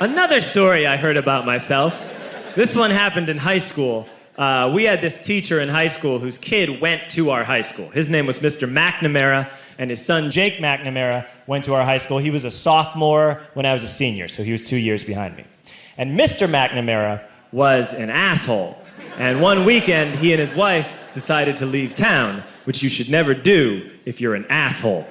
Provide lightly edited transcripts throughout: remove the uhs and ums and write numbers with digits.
Another story I heard about myself. This one happened in high school. We had this teacher in high school whose kid went to our high school. His name was Mr. Macnamara, and his son, Jake Macnamara, went to our high school. He was a sophomore when I was a senior, so he was 2 years behind me. And Mr. Macnamara was an asshole. And one weekend, he and his wife decided to leave town, which you should never do if you're an asshole.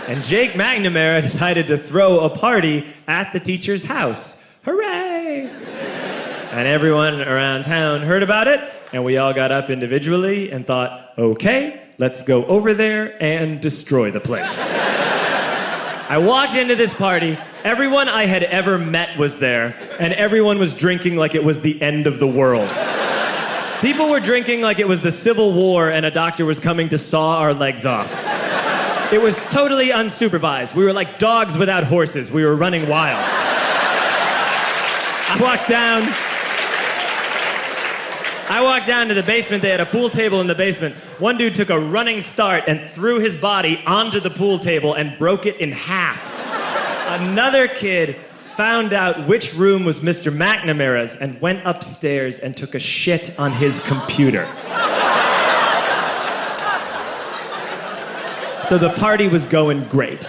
And Jake Macnamara decided to throw a party at the teacher's house. Hooray! And everyone around town heard about it, and we all got up individually and thought, okay, let's go over there and destroy the place. I walked into this party, everyone I had ever met was there, and everyone was drinking like it was the end of the world. People were drinking like it was the Civil War and a doctor was coming to saw our legs off. It was totally unsupervised. We were like dogs without horses. We were running wild. I walked down to the basement. They had a pool table in the basement. One dude took a running start and threw his body onto the pool table and broke it in half. Another kid found out which room was Mr. Macnamara's and went upstairs and took a shit on his computer. So the party was going great.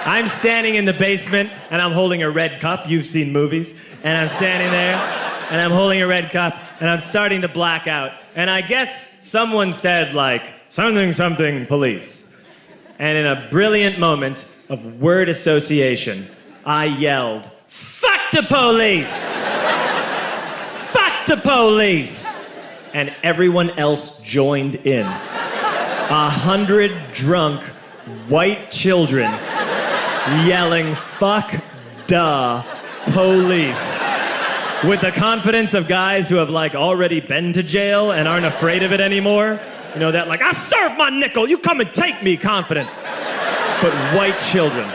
I'm standing in the basement and I'm holding a red cup. You've seen movies. And I'm standing there and I'm holding a red cup and I'm starting to black out. And I guess someone said like, something, something, police. And in a brilliant moment of word association, I yelled, fuck the police! Fuck the police! And everyone else joined in. 100 drunk white children yelling, fuck the police. With the confidence of guys who have like already been to jail and aren't afraid of it anymore. You know, that like, I serve my nickel, you come and take me confidence. But white children.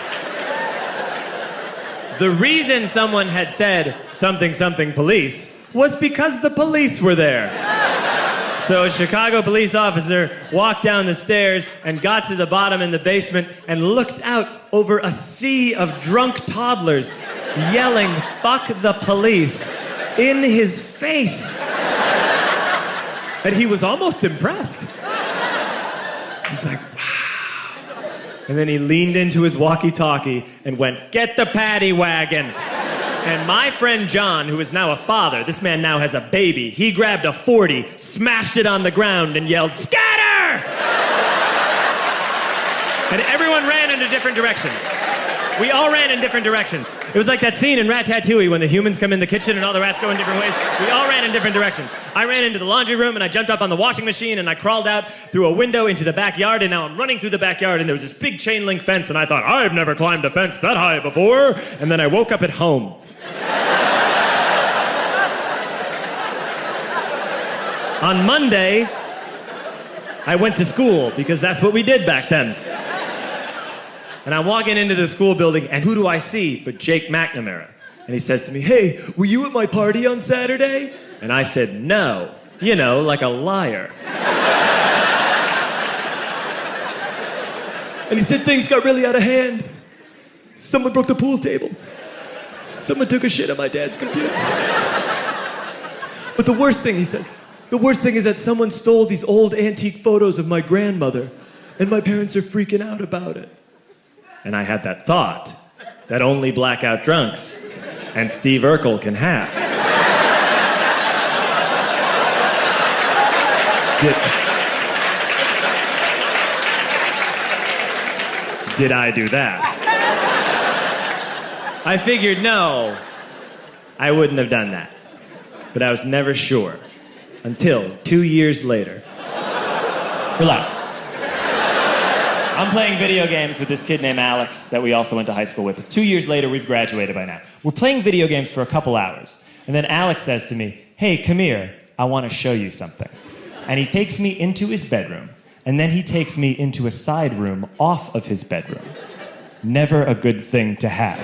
The reason someone had said something, something police was because the police were there. So a Chicago police officer walked down the stairs and got to the bottom in the basement and looked out over a sea of drunk toddlers yelling, fuck the police, in his face. And he was almost impressed. He was like, wow. And then he leaned into his walkie-talkie and went, get the paddy wagon. And my friend John, who is now a father, this man now has a baby, he grabbed a 40, smashed it on the ground, and yelled, scatter! And everyone ran in a different direction. We all ran in different directions. It was like that scene in Ratatouille when the humans come in the kitchen and all the rats go in different ways. We all ran in different directions. I ran into the laundry room and I jumped up on the washing machine and I crawled out through a window into the backyard, and now I'm running through the backyard and there was this big chain link fence and I thought, I've never climbed a fence that high before. And then I woke up at home. On Monday, I went to school because that's what we did back then. And I'm walking into the school building, and who do I see but Jake Macnamara? And he says to me, hey, were you at my party on Saturday? And I said, no. You know, like a liar. And he said things got really out of hand. Someone broke the pool table. Someone took a shit on my dad's computer. But the worst thing, he says, the worst thing is that someone stole these old antique photos of my grandmother, and my parents are freaking out about it. And I had that thought that only blackout drunks and Steve Urkel can have. Did I do that? I figured, no, I wouldn't have done that. But I was never sure until 2 years later. Relax. I'm playing video games with this kid named Alex that we also went to high school with. 2 years later, we've graduated by now. We're playing video games for a couple hours. And then Alex says to me, hey, come here, I want to show you something. And he takes me into his bedroom. And then he takes me into a side room off of his bedroom. Never a good thing to have.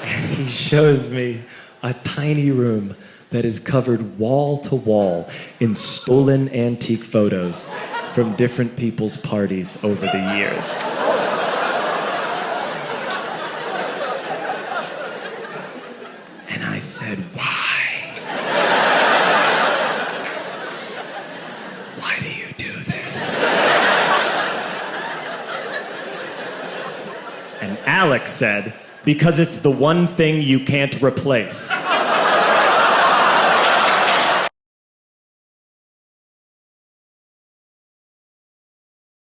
And he shows me a tiny room that is covered wall to wall in stolen antique photos from different people's parties over the years. said, why? Why do you do this? And Alex said, because it's the one thing you can't replace.